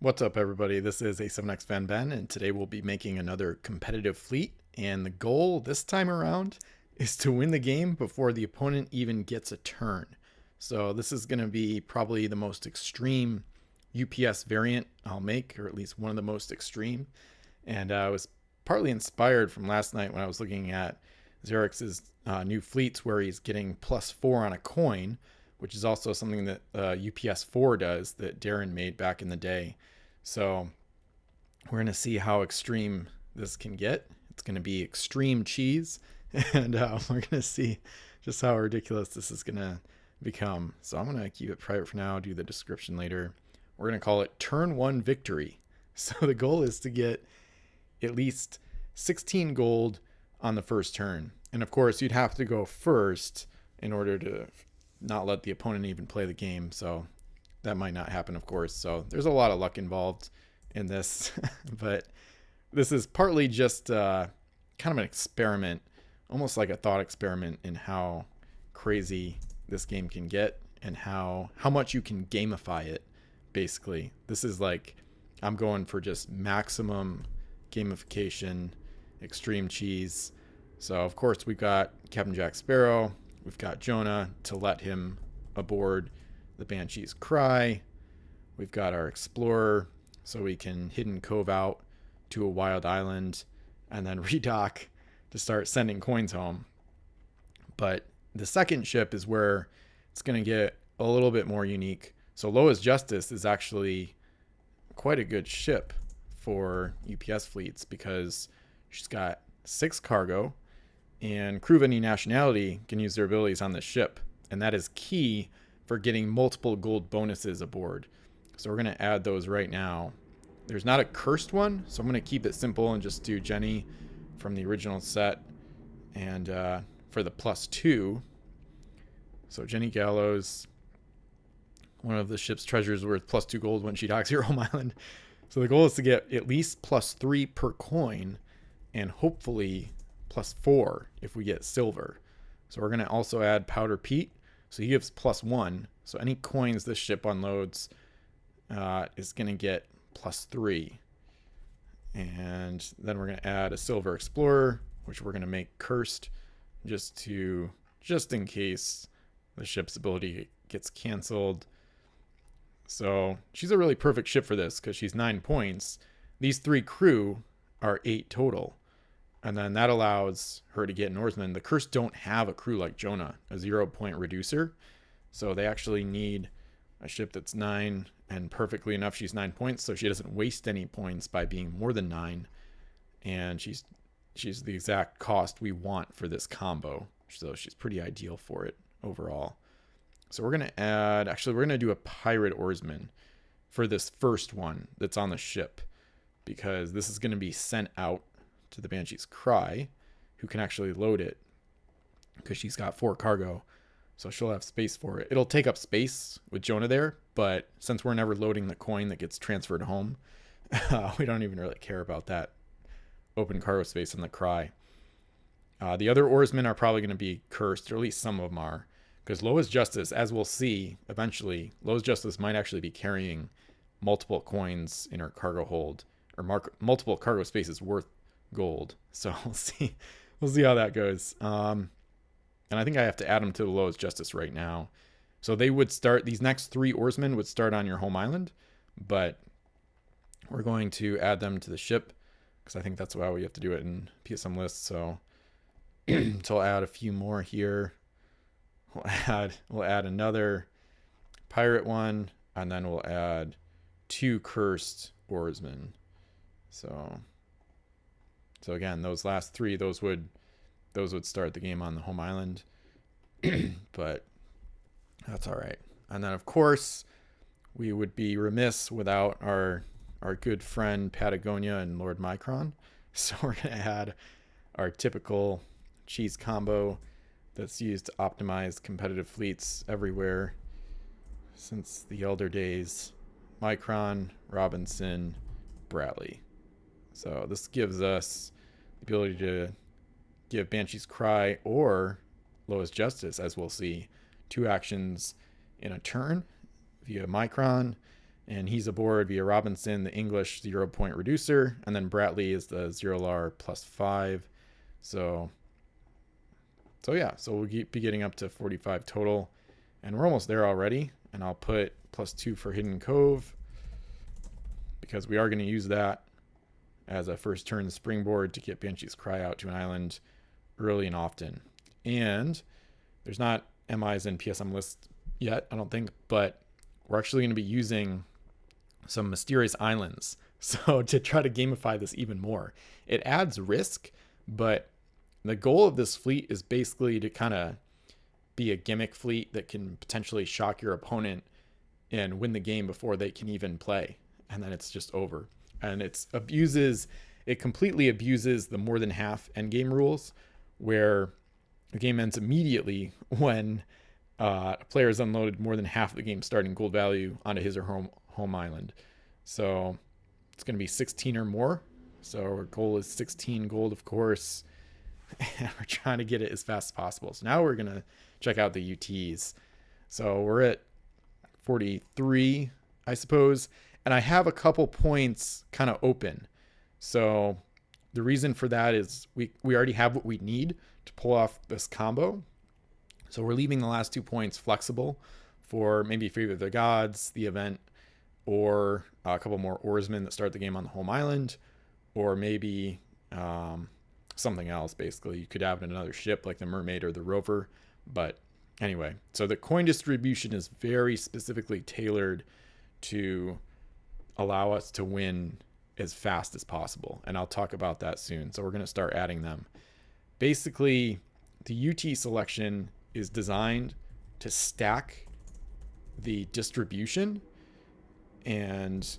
What's up, everybody? This is A7X Fan Ben, and today we'll be making another competitive fleet. And the goal this time around is to win the game before the opponent even gets a turn. So this is going to be probably the most extreme UPS variant I'll make, or at least one of the most extreme. And I was partly inspired from last night when I was looking at Xerx's new fleets, where he's getting +4 on a coin, which is also something that UPS 4 does that Darren made back in the day. So we're going to see how extreme this can get. It's going to be extreme cheese, and we're going to see just how ridiculous this is going to become. So I'm going to keep it private for now, do the description later. We're going to call it Turn 1 Victory. So the goal is to get at least 16 gold on the first turn. And of course, you'd have to go first in order to not let the opponent even play the game. So that might not happen, of course. So there's a lot of luck involved in this. But this is partly just kind of an experiment, almost like a thought experiment in how crazy this game can get and how much you can gamify it, basically. This is like, I'm going for just maximum gamification, extreme cheese. So, of course, we've got Captain Jack Sparrow. We've got Jonah to let him aboard the Banshee's Cry. We've got our Explorer so we can hidden cove out to a wild island and then redock to start sending coins home. But the second ship is where it's going to get a little bit more unique. So Loa's Justice is actually quite a good ship for UPS fleets because she's got 6 cargo, and crew of any nationality can use their abilities on this ship. And that is key for getting multiple gold bonuses aboard. So we're going to add those right now. There's not a cursed one, so I'm going to keep it simple and just do Jenny from the original set. And for the +2, so Jenny Gallows, one of the ship's treasures worth +2 gold when she docks your home island. So the goal is to get at least +3 per coin, and hopefully +4 if we get silver. So we're going to also add Powder Pete. So he gives +1. So any coins this ship unloads is going to get +3. And then we're going to add a Silver Explorer, which we're going to make cursed just in case the ship's ability gets canceled. So she's a really perfect ship for this because she's 9 points. These 3 crew are 8 total. And then that allows her to get an oarsman. The Cursed don't have a crew like Jonah, a 0-point reducer. So they actually need a ship that's 9, and perfectly enough, she's 9 points. So she doesn't waste any points by being more than 9. And she's the exact cost we want for this combo. So she's pretty ideal for it overall. So we're going to add, actually, we're going to do a pirate oarsman for this first one that's on the ship, because this is going to be sent out to the Banshee's Cry, who can actually load it because she's got 4 cargo, so she'll have space for it. It'll take up space with Jonah there, but since we're never loading the coin that gets transferred home, we don't even really care about that open cargo space in the Cry. The other oarsmen are probably going to be cursed, or at least some of them are, because Loa's Justice, as we'll see eventually, Loa's Justice might actually be carrying multiple coins in her cargo hold, or multiple cargo spaces worth gold. So we'll see how that goes. And I think I have to add them to the Loa's Justice right now. So they would start, these next 3 oarsmen would start on your home island, but we're going to add them to the ship because I think that's how we have to do it in PSM lists. So I'll add a few more here. We'll add another pirate one, and then we'll add 2 cursed oarsmen. So again, those last 3, those would start the game on the home island. But that's all right. And then, of course, we would be remiss without our good friend Patagonia and Lord Micron. So we're going to add our typical cheese combo that's used to optimize competitive fleets everywhere since the elder days. Micron, Robinson, Bradley. So this gives us the ability to give Banshee's Cry or Loa's Justice, as we'll see, 2 actions in a turn via Micron, And he's aboard via Robinson, the English 0-point reducer, and then Bratley is the 0-lar +5. So yeah, so we'll be getting up to 45 total, and we're almost there already. And I'll put +2 for Hidden Cove, because we are going to use that as a first turn springboard to get Banshee's Cry out to an island early and often. And there's not MIs in PSM list yet, I don't think, but we're actually going to be using some mysterious islands. So to try to gamify this even more, it adds risk, but the goal of this fleet is basically to kind of be a gimmick fleet that can potentially shock your opponent and win the game before they can even play. And then it's just over. And it completely abuses the more than half endgame rules, where the game ends immediately when a player has unloaded more than half of the game's starting gold value onto his or home island. So it's going to be 16 or more. So our goal is 16 gold, of course. And we're trying to get it as fast as possible. So now we're going to check out the UTs. So we're at 43, I suppose. And I have a couple points kind of open. So the reason for that is we already have what we need to pull off this combo. So we're leaving the last 2 points flexible for maybe Favor of the Gods, the event, or a couple more oarsmen that start the game on the home island, or maybe something else. Basically, you could have another ship like the Mermaid or the Rover. But anyway, so the coin distribution is very specifically tailored to allow us to win as fast as possible. And I'll talk about that soon. So we're going to start adding them. Basically, the UT selection is designed to stack the distribution and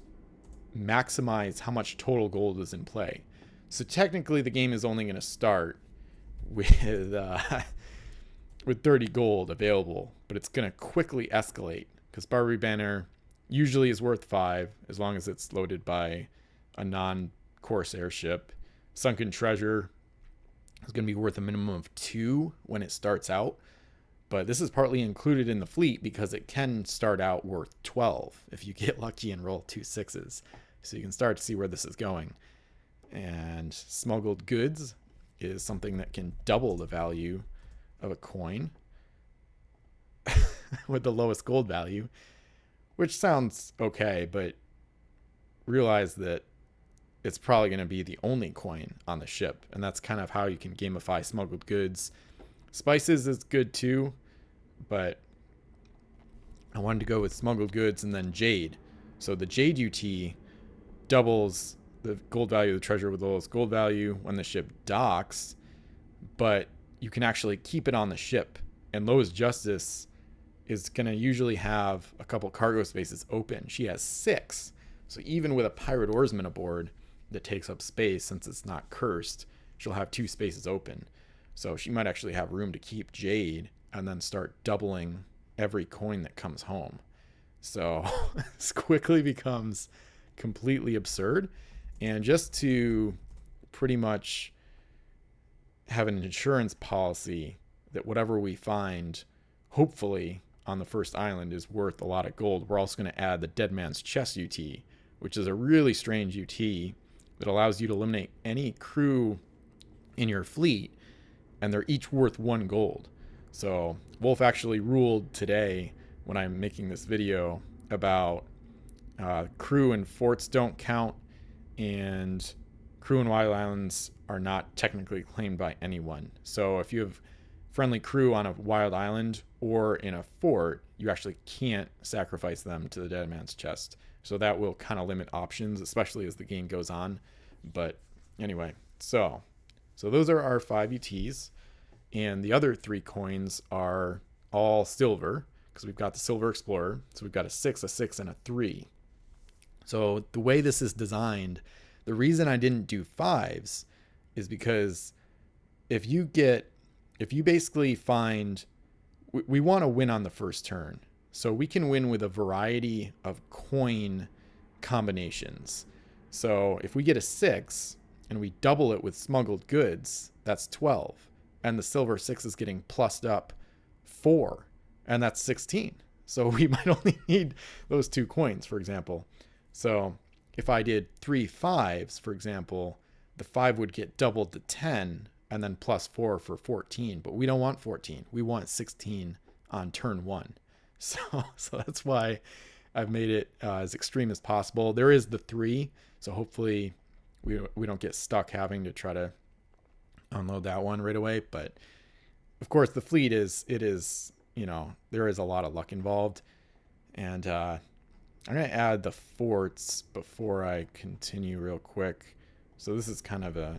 maximize how much total gold is in play. So technically the game is only going to start with 30 gold available, but it's going to quickly escalate because Barbary Banner usually is worth 5 as long as it's loaded by a non-Corsair ship. Sunken Treasure is going to be worth a minimum of 2 when it starts out, but this is partly included in the fleet because it can start out worth 12 if you get lucky and roll 2 6s. So you can start to see where this is going. And smuggled goods is something that can double the value of a coin with the lowest gold value, which sounds okay, but realize that it's probably going to be the only coin on the ship. And that's kind of how you can gamify smuggled goods. Spices is good too, but I wanted to go with smuggled goods and then Jade. So the Jade UT doubles the gold value of the treasure with the lowest gold value when the ship docks, but you can actually keep it on the ship. And Lois Justice is going to usually have a couple cargo spaces open. She has 6. So even with a pirate oarsman aboard that takes up space, since it's not cursed, she'll have 2 spaces open. So she might actually have room to keep Jade and then start doubling every coin that comes home. So this quickly becomes completely absurd. And just to pretty much have an insurance policy that whatever we find, hopefully on the first island, is worth a lot of gold, we're also going to add the Dead Man's Chest UT, which is a really strange UT that allows you to eliminate any crew in your fleet, and they're each worth 1 gold. So Wolf actually ruled today when I'm making this video about crew and forts don't count, and crew and wild islands are not technically claimed by anyone. So if you have friendly crew on a wild island or in a fort, you actually can't sacrifice them to the Dead Man's Chest. So that will kind of limit options, especially as the game goes on. But anyway, so those are our 5 UTs. And the other 3 coins are all silver, because we've got the Silver Explorer. So we've got a 6, a 6, and a 3. So the way this is designed, the reason I didn't do 5s is because if you basically find, we want to win on the first turn. So we can win with a variety of coin combinations. So if we get a 6 and we double it with smuggled goods, that's 12. And the silver 6 is getting plussed up 4, and that's 16. So we might only need those 2 coins, for example. So if I did 3 5s, for example, the 5 would get doubled to 10 and then plus 4 for 14. But we don't want 14. We want 16 on turn 1. So that's why I've made it as extreme as possible. There is the 3, so hopefully we don't get stuck having to try to unload that one right away. But of course, the fleet is there is a lot of luck involved. And I'm going to add the forts before I continue real quick. So this is kind of I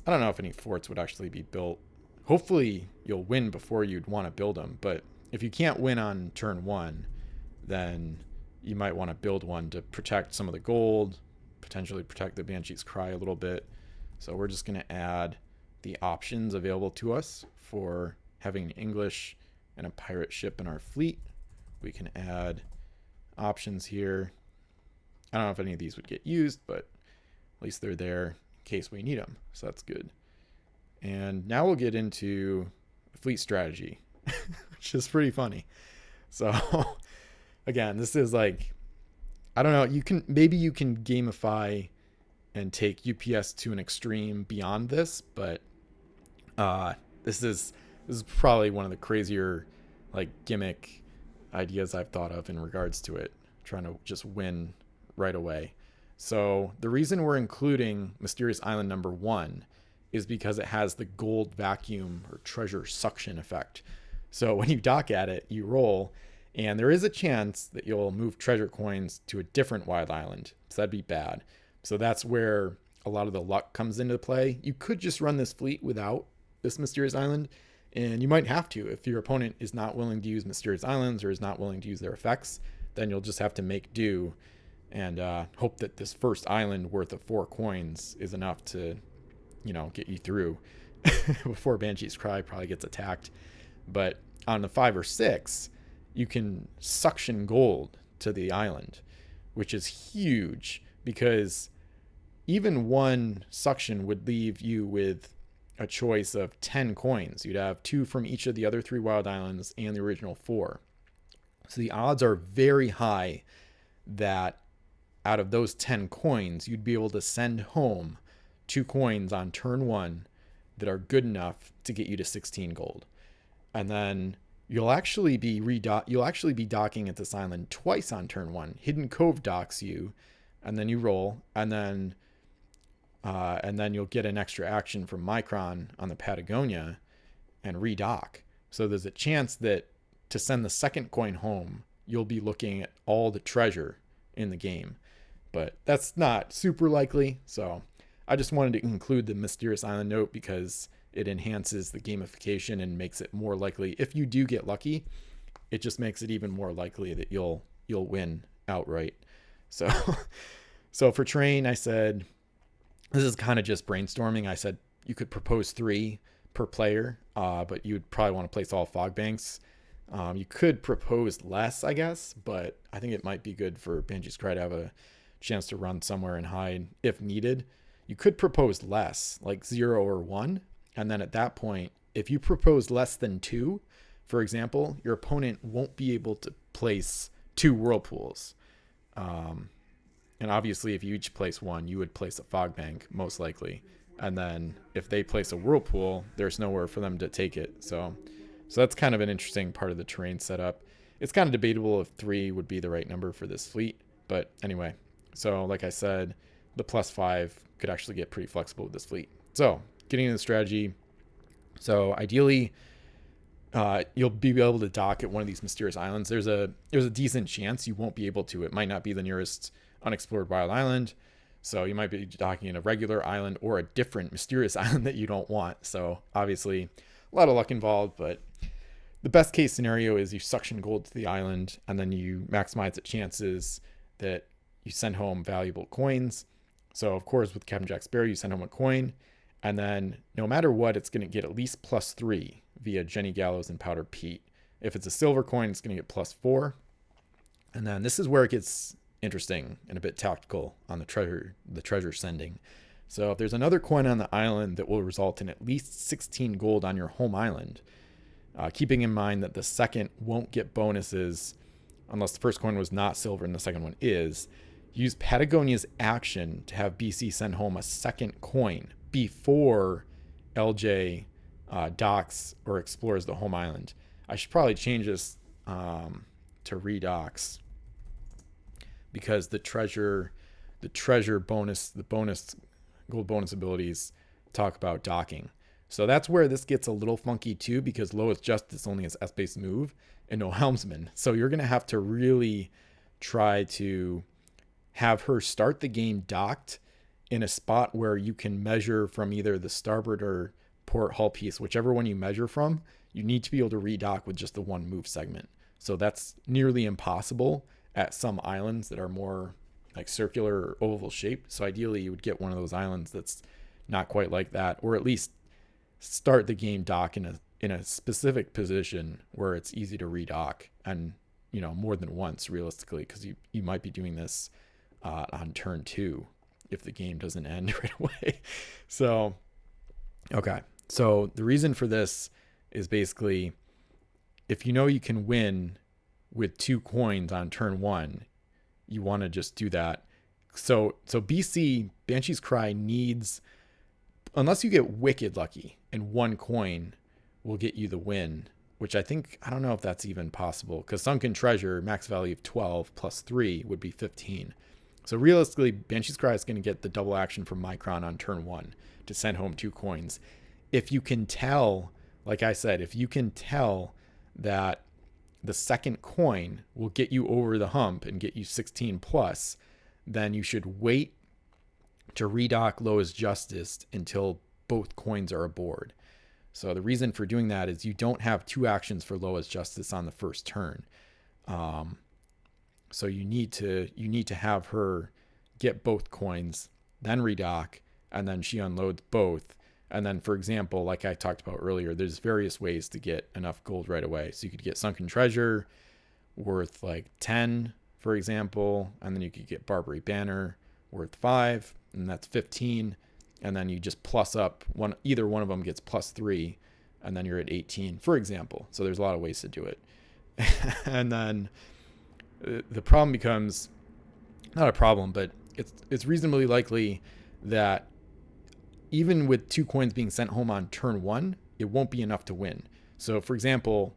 don't know if any forts would actually be built. Hopefully you'll win before you'd want to build them. But if you can't win on turn 1, then you might want to build one to protect some of the gold, potentially protect the Banshee's Cry a little bit. So we're just going to add the options available to us for having an English and a pirate ship in our fleet. We can add options here. I don't know if any of these would get used, but at least they're there in case we need them. So that's good. And now we'll get into fleet strategy, which is pretty funny. So again, this is like, I don't know, maybe you can gamify and take UPS to an extreme beyond this, but this is probably one of the crazier like gimmick ideas I've thought of in regards to it, trying to just win right away. So the reason we're including Mysterious Island number 1 is because it has the gold vacuum or treasure suction effect. So when you dock at it, you roll, and there is a chance that you'll move treasure coins to a different wild island. So that'd be bad. So that's where a lot of the luck comes into play. You could just run this fleet without this Mysterious Island, and you might have to. If your opponent is not willing to use Mysterious Islands or is not willing to use their effects, then you'll just have to make do and hope that this first island worth of 4 coins is enough to, get you through before Banshee's Cry probably gets attacked. But on the 5 or 6, you can suction gold to the island, which is huge because even one suction would leave you with a choice of 10 coins. You'd have 2 from each of the other 3 wild islands and the original 4. So the odds are very high that out of those 10 coins, you'd be able to send home 2 coins on turn 1 that are good enough to get you to 16 gold. And then you'll actually be docking at this island twice on turn 1. Hidden Cove docks you, and then you roll, and then you'll get an extra action from Micron on the Patagonia and redock. So there's a chance that to send the second coin home, you'll be looking at all the treasure in the game. But that's not super likely, so I just wanted to include the Mysterious Island note because it enhances the gamification and makes it more likely. If you do get lucky, it just makes it even more likely that you'll win outright. So for train, I said, this is kind of just brainstorming. I said you could propose 3 per player, but you'd probably want to place all fog banks. You could propose less, I guess, but I think it might be good for Banshee's Cry to have a chance to run somewhere and hide if needed. You could propose less, like 0 or 1. And then at that point, if you propose less than 2, for example, your opponent won't be able to place 2 whirlpools. And obviously, if you each place 1, you would place a fog bank, most likely. And then if they place a whirlpool, there's nowhere for them to take it. So that's kind of an interesting part of the terrain setup. It's kind of debatable if 3 would be the right number for this fleet. But anyway, so like I said, the +5 could actually get pretty flexible with this fleet. So getting into the strategy. So ideally, you'll be able to dock at one of these mysterious islands. There's a decent chance you won't be able to. It might not be the nearest unexplored wild island. So you might be docking in a regular island or a different mysterious island that you don't want. So obviously a lot of luck involved, but the best case scenario is you suction gold to the island and then you maximize the chances that you send home valuable coins. So of course with Captain Jack Sparrow, you send home a coin, and then no matter what, it's going to get at least +3 via Jenny Gallows and Powder Pete. If it's a silver coin, it's going to get +4. And then this is where it gets interesting and a bit tactical on the treasure sending. So if there's another coin on the island that will result in at least 16 gold on your home island, keeping in mind that the second won't get bonuses unless the first coin was not silver and the second one is. Use Patagonia's action to have BC send home a second coin before LJ docks or explores the home island. I should probably change this to redocks, because the treasure bonus, the bonus gold bonus abilities talk about docking. So that's where this gets a little funky too, because lowest justice only has S-based move and no helmsman. So you're going to have to really try to have her start the game docked in a spot where you can measure from either the starboard or port hull piece, whichever one you measure from. You need to be able to redock with just the one move segment. So that's nearly impossible at some islands that are more like circular or oval shaped. So ideally you would get one of those islands that's not quite like that, or at least start the game dock in a specific position where it's easy to redock, and more than once realistically, because you might be doing this on turn 2 if the game doesn't end right away. So okay, so the reason for this is basically, if you can win with 2 coins on turn 1, you want to just do that. So BC, Banshee's Cry, needs, unless you get wicked lucky and 1 coin will get you the win, which I don't know if that's even possible, because Sunken Treasure, max value of 12 plus 3 would be 15. So realistically, Banshee's Cry is going to get the double action from Micron on turn 1 to send home 2 coins. If you can tell, like I said, if you can tell that the second coin will get you over the hump and get you 16 plus, then you should wait to redock lowest justice until both coins are aboard. So the reason for doing that is you don't have 2 actions for lowest justice on the first turn. So you need to have her get both coins, then redock, and then she unloads both. And then, for example, like I talked about earlier, there's various ways to get enough gold right away. So you could get Sunken Treasure worth like 10, for example, and then you could get Barbary Banner worth 5, and that's 15. And then you just plus up either one of them gets plus 3, and then you're at 18, for example. So there's a lot of ways to do it. And then the problem becomes, not a problem, but it's reasonably likely that even with 2 coins being sent home on turn 1, it won't be enough to win. So for example,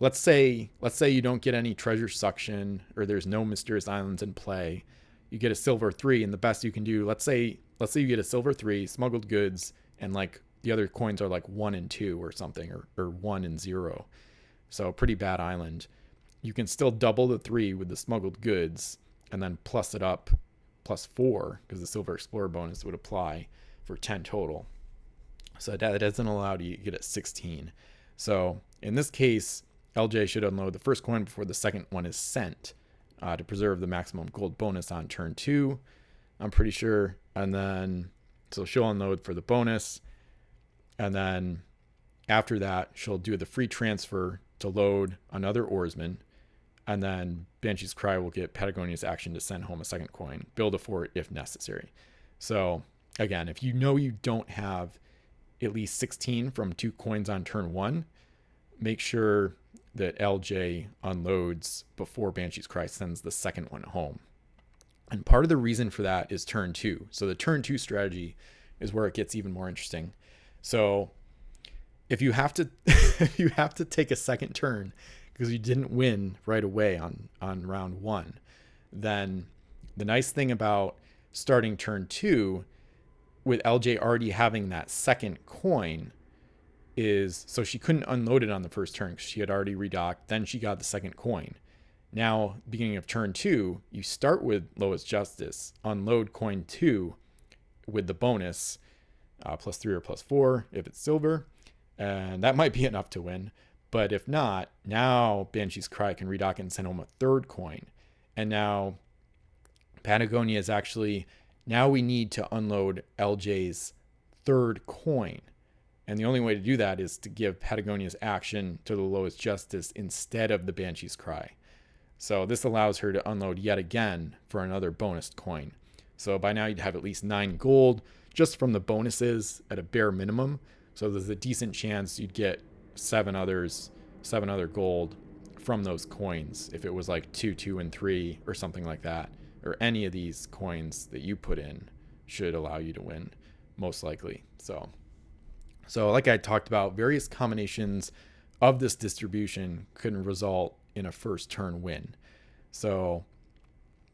let's say you don't get any treasure suction, or there's no mysterious islands in play. You get a silver 3, and the best you can do, let's say you get a silver 3, smuggled goods, and like the other coins are like 1 and 2 or something, or 1 and 0. So pretty bad island. You can still double the 3 with the smuggled goods, and then plus it up plus 4, because the Silver Explorer bonus would apply for 10 total. So that doesn't allow you to get it 16. So in this case, LJ should unload the first coin before the second one is sent, to preserve the maximum gold bonus on turn 2, I'm pretty sure. And then, so she'll unload for the bonus. And then after that, she'll do the free transfer to load another oarsman. And then Banshee's Cry will get Patagonia's action to send home a second coin, build a fort if necessary. So again, if you don't have at least 16 from 2 coins on turn 1, make sure that LJ unloads before Banshee's Cry sends the second one home. And part of the reason for that is turn 2. So the turn 2 strategy is where it gets even more interesting. So if you have to if you have to take a second turn because you didn't win right away on round 1, then the nice thing about starting turn 2 with LJ already having that second coin is, so she couldn't unload it on the first turn because she had already redocked, then she got the second coin. Now, beginning of turn 2, you start with lowest justice, unload coin 2 with the bonus, plus 3 or plus 4 if it's silver, and that might be enough to win. But if not, now Banshee's Cry can redock and send home a third coin. And now Patagonia is actually, now we need to unload LJ's third coin. And the only way to do that is to give Patagonia's action to the lowest justice instead of the Banshee's Cry. So this allows her to unload yet again for another bonus coin. So by now you'd have at least 9 gold just from the bonuses at a bare minimum. So there's a decent chance you'd get seven other gold from those coins. If it was like 2, 2, and 3 or something like that, or any of these coins that you put in should allow you to win, most likely. So like I talked about, various combinations of this distribution can result in a first turn win. So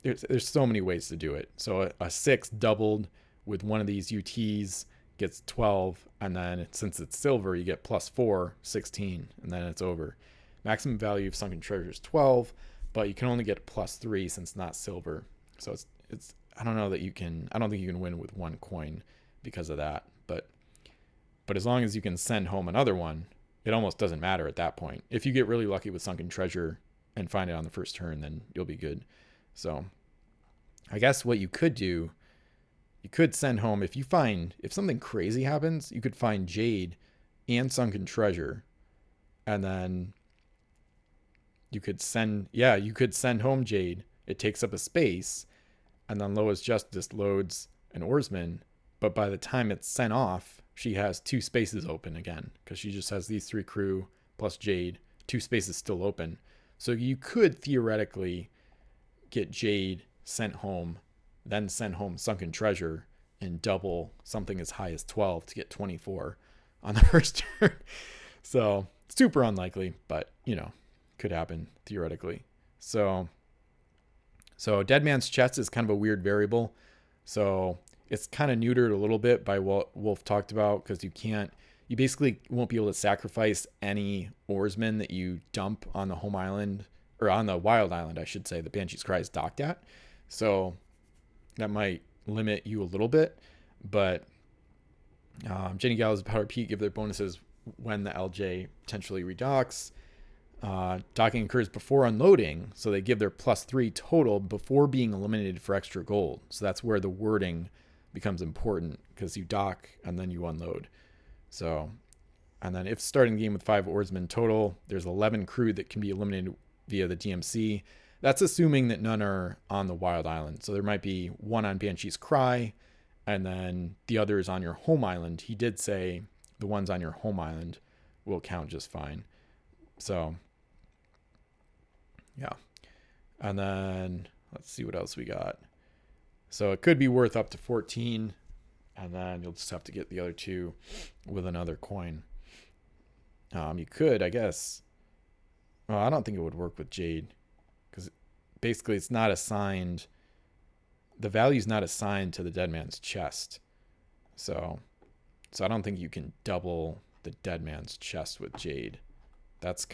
there's so many ways to do it. So a 6 doubled with one of these UTs gets 12, and then since it's silver, you get +4, 16, and then it's over. Maximum value of sunken treasure is 12, but you can only get +3 since it's not silver. So it's I don't think you can win with one coin because of that. But as long as you can send home another one, it almost doesn't matter at that point. If you get really lucky with sunken treasure and find it on the first turn, then you'll be good. So I guess what you could do, you could send home, if something crazy happens, you could find jade and sunken treasure, and then you could send home jade. It takes up a space, and then Lois Justice loads an oarsman, but by the time it's sent off, she has 2 spaces open again, because she just has these 3 crew plus jade, 2 spaces still open. So you could theoretically get jade sent home, then send home sunken treasure, and double something as high as 12 to get 24 on the first turn. So super unlikely, but could happen theoretically. So Dead Man's Chest is kind of a weird variable. So it's kind of neutered a little bit by what Wolf talked about, because you basically won't be able to sacrifice any oarsmen that you dump on the home island, or on the wild island, I should say, the Banshee's Cry is docked at. So that might limit you a little bit, but Jenny Gallows and Powder Pete give their bonuses when the LJ potentially redocks. Docking occurs before unloading, so they give their +3 total before being eliminated for extra gold. So that's where the wording becomes important, because you dock and then you unload. So, and then if starting the game with 5 oarsmen total, there's 11 crew that can be eliminated via the DMC. That's assuming that none are on the wild island. So there might be 1 on Banshee's Cry, and then the others on your home island. He did say the ones on your home island will count just fine. So yeah. And then let's see what else we got. So it could be worth up to 14, and then you'll just have to get the other 2 with another coin. You could, I guess. Well, I don't think it would work with jade, because basically it's not assigned. The value's not assigned to the Dead Man's Chest. So I don't think you can double the Dead Man's Chest with jade. That's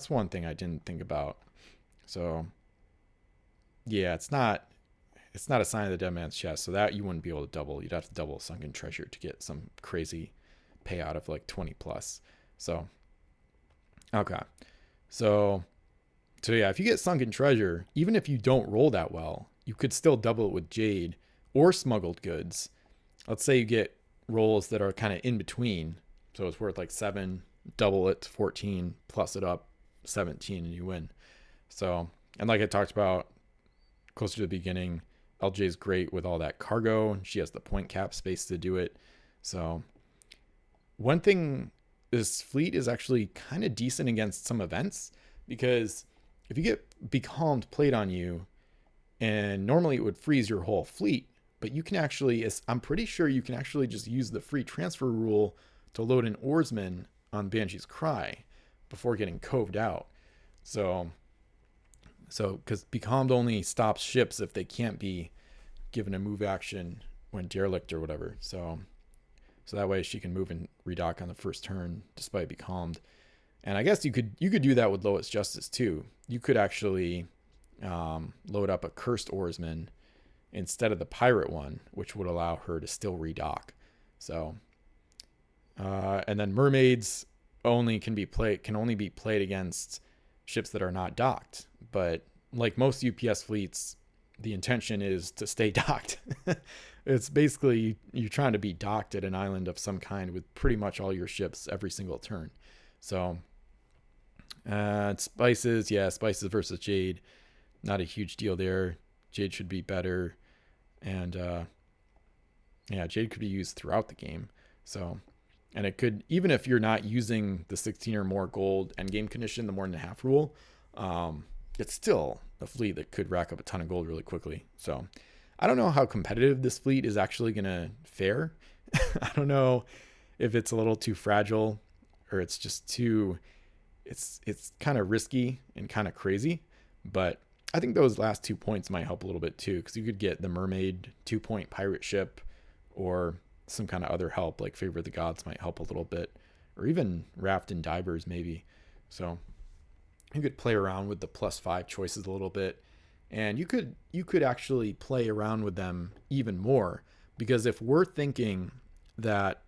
one thing I didn't think about. So yeah, it's not assigned to the Dead Man's Chest, so that you wouldn't be able to double. You'd have to double sunken treasure to get some crazy payout of like 20 plus. So okay. So yeah, if you get sunken treasure, even if you don't roll that well, you could still double it with jade or smuggled goods. Let's say you get rolls that are kind of in between, so it's worth like 7, double it to 14, plus it up 17, and you win. So, and like I talked about closer to the beginning, LJ is great with all that cargo. She has the point cap space to do it. So one thing, this fleet is actually kind of decent against some events, because if you get Becalmed played on you, and normally it would freeze your whole fleet, but you can actually, I'm pretty sure you can actually just use the free transfer rule to load an oarsman on Banshee's Cry before getting coved out. So because Becalmed only stops ships if they can't be given a move action when derelict or whatever. So that way she can move and redock on the first turn despite Becalmed. And I guess you could do that with Lois Justice too. You could actually load up a cursed oarsman instead of the pirate one, which would allow her to still redock. So and then mermaids can only be played against ships that are not docked. But like most UPS fleets, the intention is to stay docked. It's basically you're trying to be docked at an island of some kind with pretty much all your ships every single turn. So spices versus jade, not a huge deal there. Jade should be better, and jade could be used throughout the game. So And it could, even if you're not using the 16 or more gold endgame condition, the more than half rule, it's still a fleet that could rack up a ton of gold really quickly. So I don't know how competitive this fleet is actually going to fare. I don't know if it's a little too fragile or it's just too, it's kind of risky and kind of crazy. But I think those last 2 points might help a little bit too, because you could get the mermaid 2-point pirate ship, or some kind of other help like Favor of the Gods might help a little bit, or even Raft and Divers maybe. So you could play around with the +5 choices a little bit, and you could actually play around with them even more, because if we're thinking that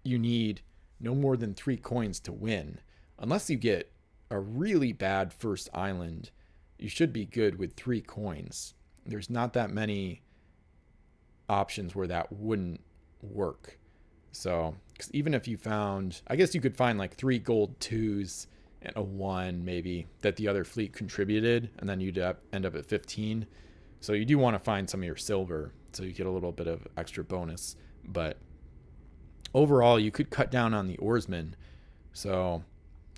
you need no more than 3 coins to win, unless you get a really bad first island, you should be good with 3 coins. There's not that many options where that wouldn't work. So, because even if you found, I guess you could find like 3 gold 2s and a 1 maybe that the other fleet contributed, and then you'd end up at 15. So you do want to find some of your silver so you get a little bit of extra bonus. But overall, you could cut down on the oarsmen. So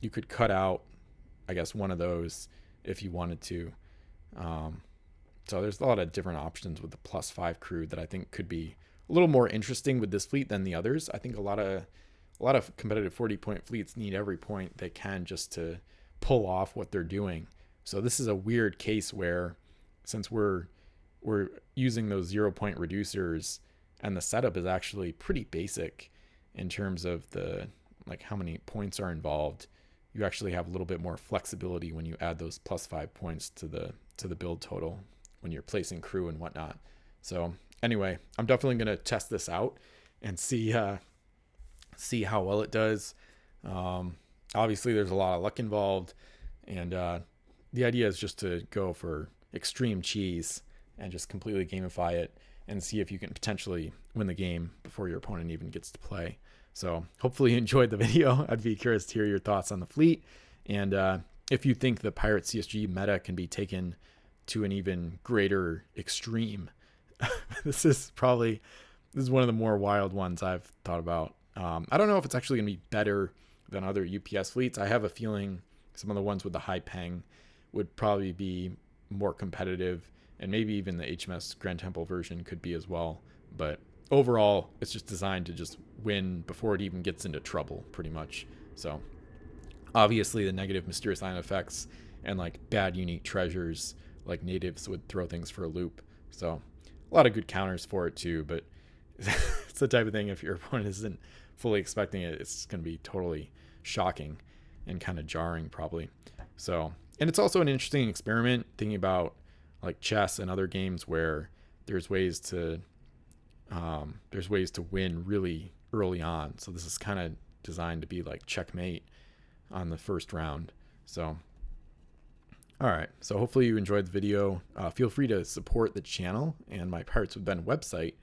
you could cut out, I guess, one of those if you wanted to. So there's a lot of different options with the +5 crew that I think could be a little more interesting with this fleet than the others. I think a lot of competitive 40-point fleets need every point they can just to pull off what they're doing. So this is a weird case where, since we're using those 0-point reducers and the setup is actually pretty basic in terms of the like how many points are involved, you actually have a little bit more flexibility when you add those +5 points to the build total when you're placing crew and whatnot. So anyway, I'm definitely going to test this out and see how well it does. Obviously, there's a lot of luck involved, and the idea is just to go for extreme cheese and just completely gamify it and see if you can potentially win the game before your opponent even gets to play. So hopefully you enjoyed the video. I'd be curious to hear your thoughts on the fleet, and if you think the Pirate CSG meta can be taken to an even greater extreme. This is one of the more wild ones I've thought about. I don't know if it's actually going to be better than other UPS fleets. I have a feeling some of the ones with the high peng would probably be more competitive, and maybe even the HMS Grand Temple version could be as well. But overall, it's just designed to just win before it even gets into trouble, pretty much. So obviously the negative mysterious island effects and like bad unique treasures, like natives would throw things for a loop. So a lot of good counters for it too, but it's the type of thing, if your opponent isn't fully expecting it, it's going to be totally shocking and kind of jarring probably. So, and it's also an interesting experiment thinking about like chess and other games where there's ways to win really early on. So this is kind of designed to be like checkmate on the first round. So all right, so hopefully you enjoyed the video. Feel free to support the channel and my Pirates with Ben website,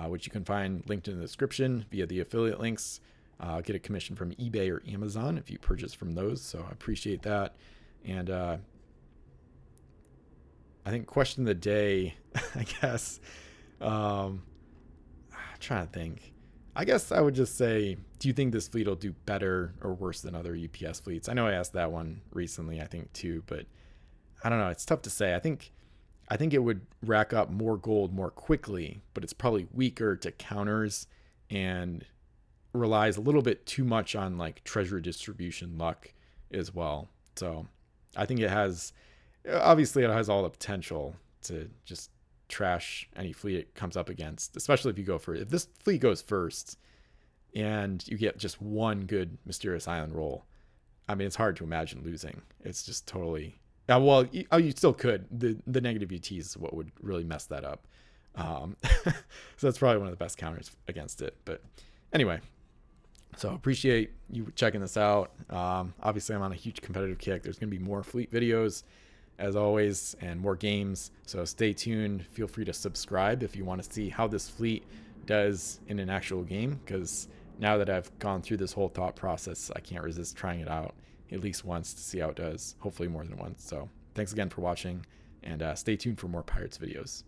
which you can find linked in the description via the affiliate links. Get a commission from eBay or Amazon if you purchase from those, so I appreciate that. And I think question of the day, I guess, I'm trying to think. I guess I would just say, do you think this fleet will do better or worse than other UPS fleets? I know I asked that one recently, I think too, but I don't know. It's tough to say. I think it would rack up more gold more quickly, but it's probably weaker to counters and relies a little bit too much on like treasure distribution luck as well. So I think it has all the potential to just trash any fleet it comes up against, especially if you go for, if this fleet goes first and you get just one good mysterious island roll. I mean, it's hard to imagine losing. It's just totally, well, you still could. The negative UTs is what would really mess that up. So that's probably one of the best counters against it. But anyway, so appreciate you checking this out. Obviously, I'm on a huge competitive kick. There's going to be more fleet videos, as always, and more games. So stay tuned. Feel free to subscribe if you want to see how this fleet does in an actual game, because now that I've gone through this whole thought process, I can't resist trying it out at least once to see how it does, hopefully more than once. So thanks again for watching, and stay tuned for more Pirates videos.